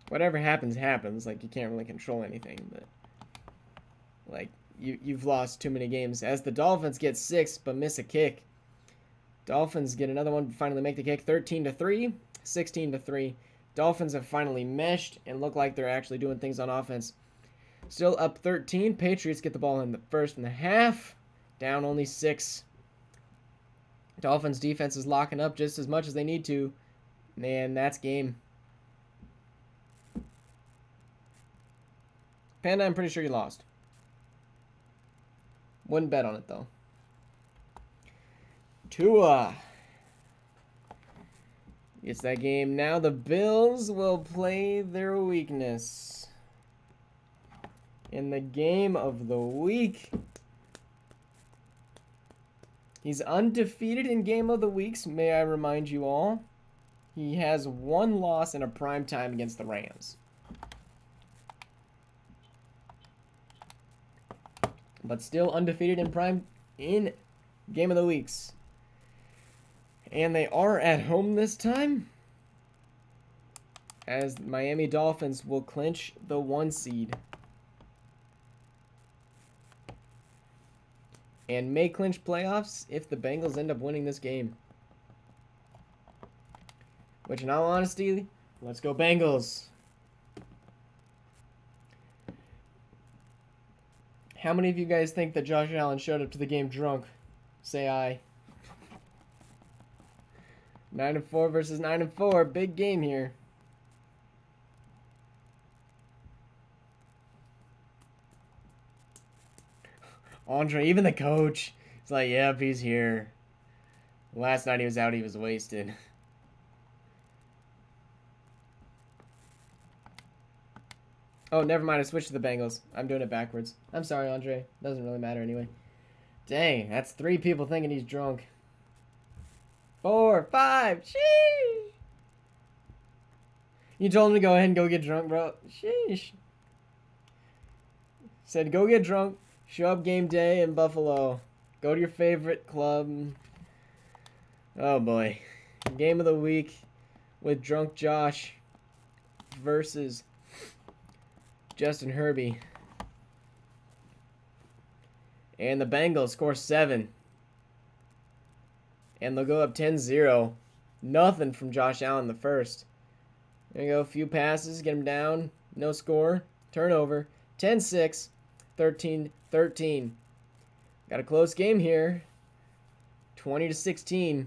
Whatever happens, happens. Like, you can't really control anything, but like, you've lost too many games. As the Dolphins get 6 but miss a kick. Dolphins get another one, finally make the kick. 13-3, 16-3. Dolphins have finally meshed and look like they're actually doing things on offense. Still up 13. Patriots get the ball in the first and the half. Down only 6. Dolphins defense is locking up just as much as they need to. And that's game. Panda, I'm pretty sure you lost. Wouldn't bet on it, though. Tua. It's that game now. The Bills will play their weakness. In the game of the week. He's undefeated in game of the weeks, may I remind you all. He has 1 loss in a prime time against the Rams. But still undefeated in game of the weeks. And they are at home this time, as Miami Dolphins will clinch the 1 seed. And may clinch playoffs if the Bengals end up winning this game. Which, in all honesty, let's go Bengals. How many of you guys think that Josh Allen showed up to the game drunk? Say aye. 9-4 versus 9-4. Big game here. Andre, even the coach, is like, yep, he's here. Last night he was out, he was wasted. Oh, never mind, I switched to the Bengals. I'm doing it backwards. I'm sorry, Andre. Doesn't really matter anyway. Dang, that's 3 people thinking he's drunk. 4, 5, sheesh. You told him to go ahead and go get drunk, bro. Sheesh. Said go get drunk. Show up game day in Buffalo. Go to your favorite club. Oh boy. Game of the week with Drunk Josh versus Justin Herbie. And the Bengals score 7. And they'll go up 10-0. Nothing from Josh Allen the first. There you go. A few passes. Get him down. No score. Turnover. 10-6. 13-13. Got a close game here. 20-16.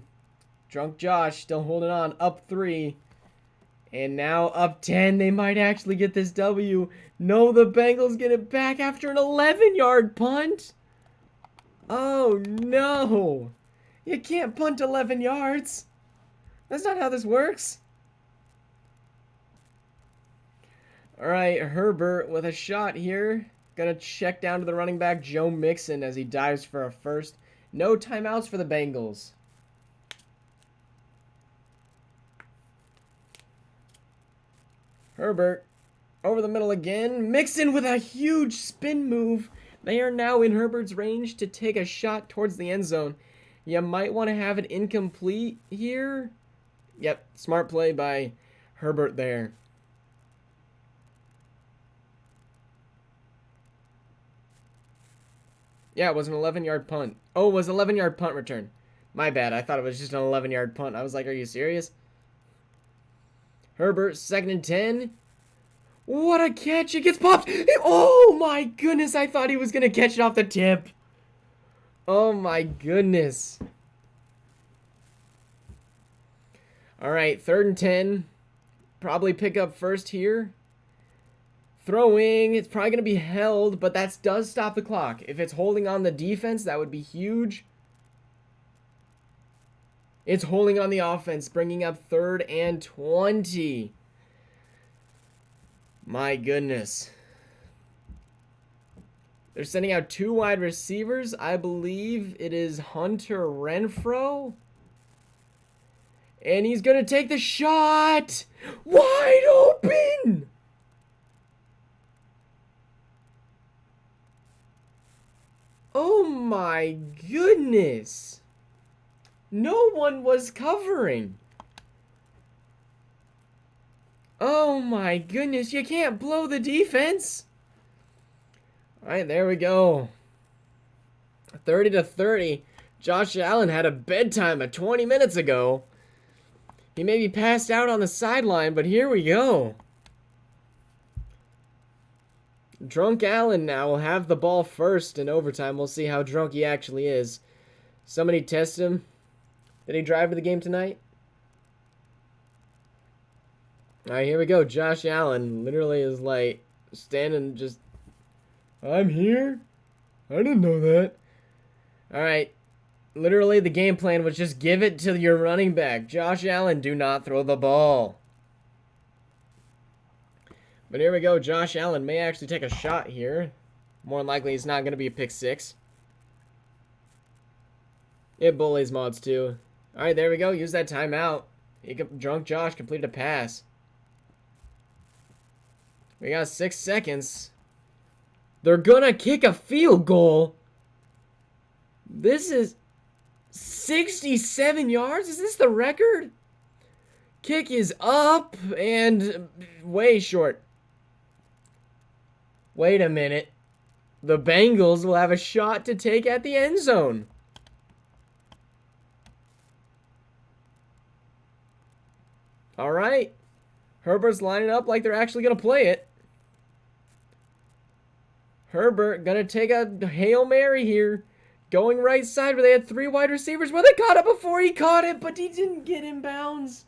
Drunk Josh still holding on. Up 3. And now up 10. They might actually get this W. No, the Bengals get it back after an 11-yard punt. Oh, no. You can't punt 11 yards. That's not how this works. All right, Herbert with a shot here. Gonna check down to the running back, Joe Mixon, as he dives for a first. No timeouts for the Bengals. Herbert over the middle again. Mixon with a huge spin move. They are now in Herbert's range to take a shot towards the end zone. You might want to have it incomplete here. Yep, smart play by Herbert there. Yeah, it was an 11-yard punt. Oh, it was an 11-yard punt return. My bad. I thought it was just an 11-yard punt. I was like, are you serious? Herbert, 2nd and 10. What a catch. It gets popped. Oh, my goodness. I thought he was going to catch it off the tip. Oh my goodness. All right, 3rd and 10. Probably pick up first here. Throwing, it's probably going to be held, but that does stop the clock. If it's holding on the defense, that would be huge. It's holding on the offense, bringing up 3rd and 20. My goodness. They're sending out 2 wide receivers. I believe it is Hunter Renfrow. And he's going to take the shot. Wide open. Oh my goodness. No one was covering. Oh my goodness. You can't blow the defense. All right, there we go. 30-30. Josh Allen had a bedtime 20 minutes ago. He maybe passed out on the sideline, but here we go. Drunk Allen now will have the ball first in overtime. We'll see how drunk he actually is. Somebody test him. Did he drive to the game tonight? All right, here we go. Josh Allen literally is like standing just, I'm here? I didn't know that. All right. Literally, the game plan was just give it to your running back. Josh Allen, do not throw the ball. But here we go. Josh Allen may actually take a shot here. More than likely, it's not going to be a pick 6. It bullies mods too. All right, there we go. Use that timeout. Drunk Josh completed a pass. We got 6 seconds. They're going to kick a field goal. This is 67 yards? Is this the record? Kick is up and way short. Wait a minute. The Bengals will have a shot to take at the end zone. All right. Herbert's lining up like they're actually going to play it. Herbert going to take a Hail Mary here. Going right side where they had 3 wide receivers. Where they caught it before he caught it, but he didn't get in bounds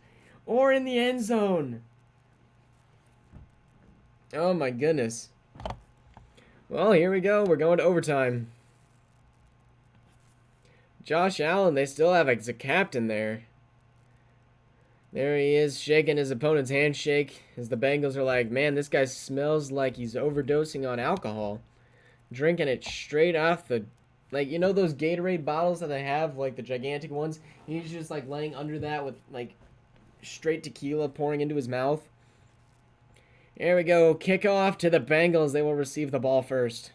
or in the end zone. Oh my goodness. Well, here we go. We're going to overtime. Josh Allen, they still have a captain there. There he is, shaking his opponent's handshake as the Bengals are like, man, this guy smells like he's overdosing on alcohol. Drinking it straight off the, like, you know those Gatorade bottles that they have, like the gigantic ones? He's just like laying under that with like straight tequila pouring into his mouth. Here we go. Kickoff to the Bengals. They will receive the ball first.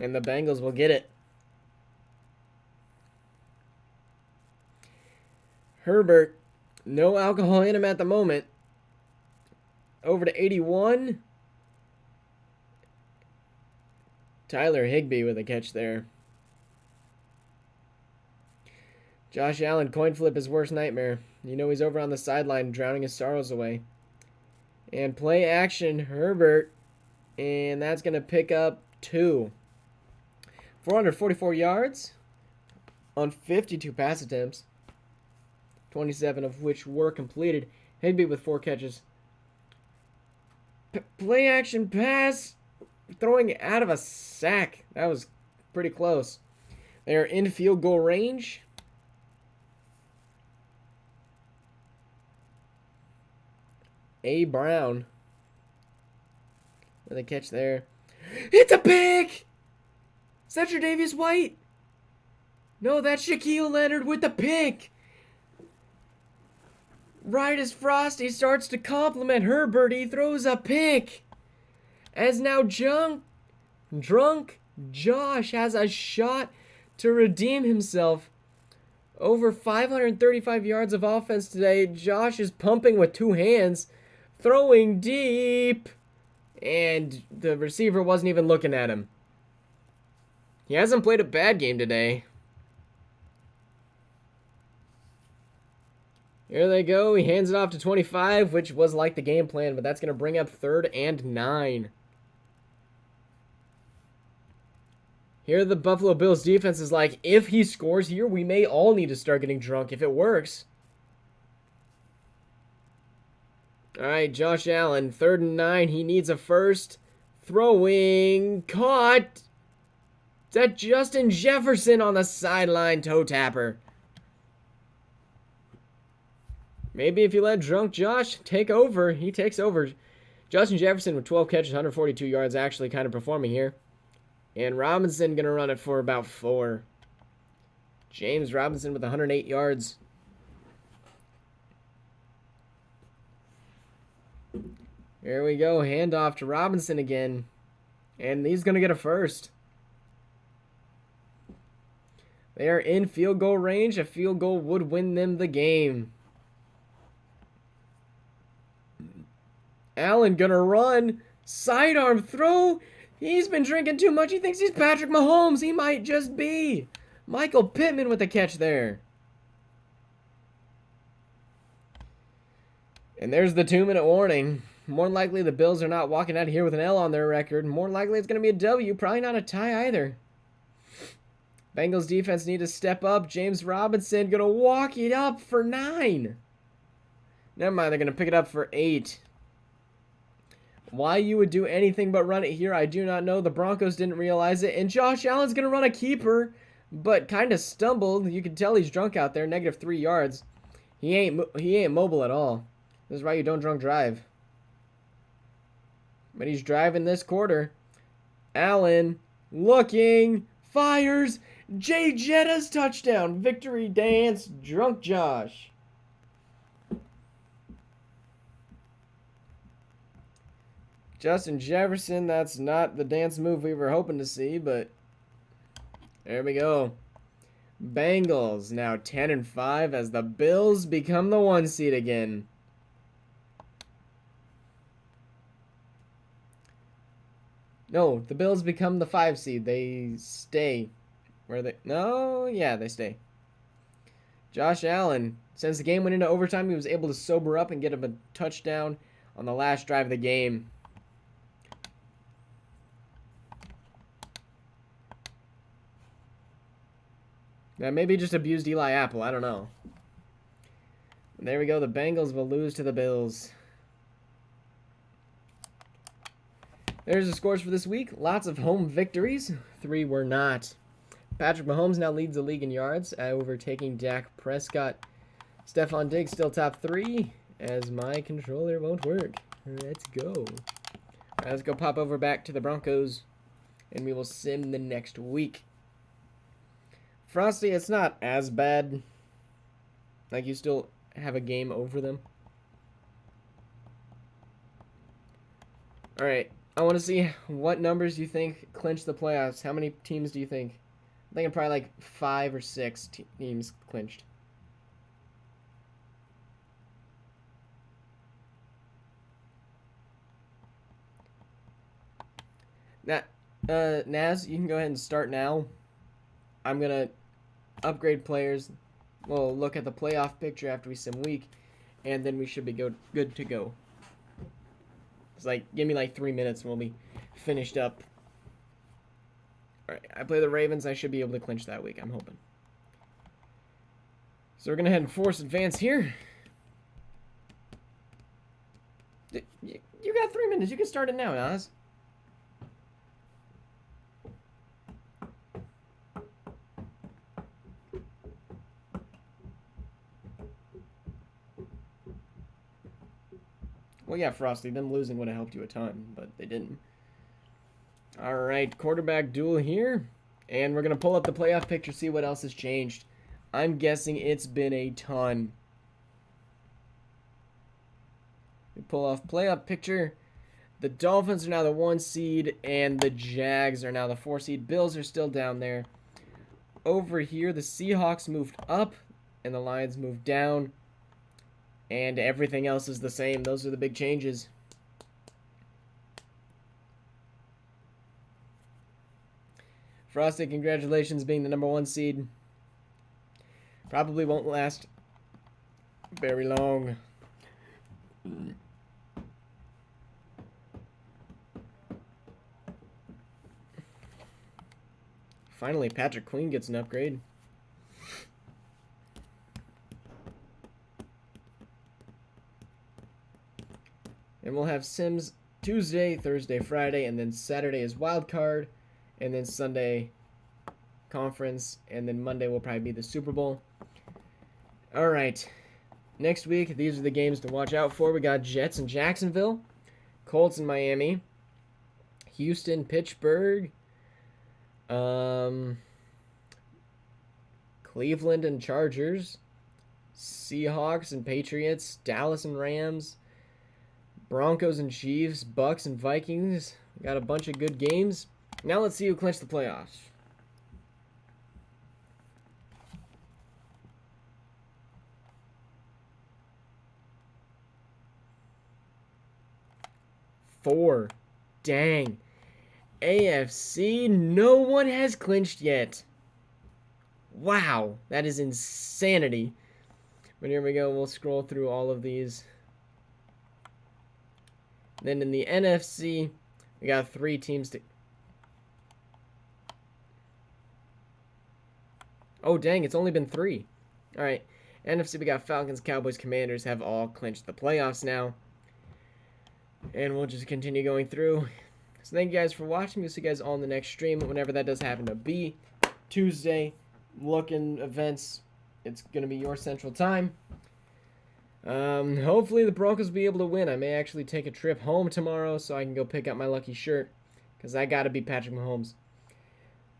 And the Bengals will get it. Herbert, no alcohol in him at the moment. Over to 81. Tyler Higbee with a catch there. Josh Allen, coin flip his worst nightmare. You know he's over on the sideline drowning his sorrows away. And play action, Herbert. And that's going to pick up 2. 444 yards on 52 pass attempts. 27 of which were completed. Higbee with 4 catches. Play action pass. Throwing out of a sack. That was pretty close. They are in field goal range. A. Brown. With a catch there. It's a pick! Is that Tre'Davious White? No, that's Shaquille Leonard with the pick. Right as Frosty starts to compliment Herbert, he throws a pick. As now drunk Josh has a shot to redeem himself. Over 535 yards of offense today. Josh is pumping with 2 hands. Throwing deep. And the receiver wasn't even looking at him. He hasn't played a bad game today. Here they go. He hands it off to 25, which was like the game plan, but that's going to bring up 3rd and 9. Here the Buffalo Bills defense is like, if he scores here, we may all need to start getting drunk if it works. All right, Josh Allen, 3rd and 9. He needs a first. Throwing. Caught. Is that Justin Jefferson on the sideline toe tapper? Maybe if you let drunk Josh take over, he takes over. Justin Jefferson with 12 catches, 142 yards, actually kind of performing here. And Robinson going to run it for about 4. James Robinson with 108 yards. Here we go. Handoff to Robinson again. And he's going to get a first. They are in field goal range. A field goal would win them the game. Allen going to run. Sidearm throw. He's been drinking too much. He thinks he's Patrick Mahomes. He might just be. Michael Pittman with the catch there. And there's the 2-minute warning. More than likely, the Bills are not walking out of here with an L on their record. More than likely, it's going to be a W. Probably not a tie either. Bengals defense need to step up. James Robinson going to walk it up for 9. Never mind, they're going to pick it up for 8. Why you would do anything but run it here, I do not know. The Broncos didn't realize it. And Josh Allen's going to run a keeper, but kind of stumbled. You can tell he's drunk out there. -3 yards. He ain't mobile at all. This is why you don't drunk drive. But he's driving this quarter. Allen looking, fires. Jay Jetta's touchdown. Victory dance, drunk Josh. Justin Jefferson, that's not the dance move we were hoping to see, but there we go. Bengals now 10-5 as the Bills become the 1 seed again. No, the Bills become the 5 seed. They stay. Where they? No, yeah, they stay. Josh Allen, since the game went into overtime, he was able to sober up and get him a touchdown on the last drive of the game. Now, maybe just abused Eli Apple. I don't know. And there we go. The Bengals will lose to the Bills. There's the scores for this week. Lots of home victories. 3 were not. Patrick Mahomes now leads the league in yards, overtaking Dak Prescott. Stephon Diggs still top 3, as my controller won't work. Let's go. All right, let's go pop over back to the Broncos, and we will sim the next week. Frosty, it's not as bad. Like, you still have a game over them. All right. I want to see what numbers you think clinch the playoffs. How many teams do you think? I'm thinking probably like 5 or 6 teams clinched. Now, Naz, you can go ahead and start now. I'm going to upgrade players. We'll look at the playoff picture after we sim week, and then we should be good to go. It's like, give me like 3 minutes and we'll be finished up. All right, I play the Ravens. I should be able to clinch that week, I'm hoping. So we're going to head and force advance here. You got 3 minutes. You can start it now, Naz. Well, yeah, Frosty, them losing would have helped you a ton, but they didn't. All right, quarterback duel here. And we're going to pull up the playoff picture, see what else has changed. I'm guessing it's been a ton. We pull off playoff picture. The Dolphins are now the 1 seed, and the Jags are now the 4 seed. Bills are still down there. Over here, the Seahawks moved up, and the Lions moved down. And everything else is the same. Those are the big changes. Frosty, congratulations being the number 1 seed. Probably won't last Very long. Finally, Patrick Queen gets an upgrade. And we'll have Sims Tuesday, Thursday, Friday, and then Saturday is wild card, and then Sunday conference, and then Monday will probably be the Super Bowl. All right. Next week, these are the games to watch out for. We got Jets in Jacksonville, Colts in Miami, Houston, Pittsburgh, Cleveland and Chargers, Seahawks and Patriots, Dallas and Rams, Broncos and Chiefs, Bucks and Vikings. We got a bunch of good games. Now let's see who clinched the playoffs. Four. Dang. AFC, no one has clinched yet. Wow, that is insanity. But here we go, we'll scroll through all of these. Then in the NFC, we got 3 teams to... Oh, dang, it's only been 3. All right, NFC, we got Falcons, Cowboys, Commanders have all clinched the playoffs now. And we'll just continue going through. So thank you guys for watching. We'll see you guys all in the next stream, whenever that does happen to be. Tuesday, looking events. It's going to be your central time. Hopefully the Broncos will be able to win. I may actually take a trip home tomorrow so I can go pick up my lucky shirt, because I got to be Patrick Mahomes.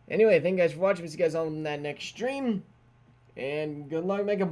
Anyway, thank you guys for watching. We'll see you guys all in that next stream. And good luck making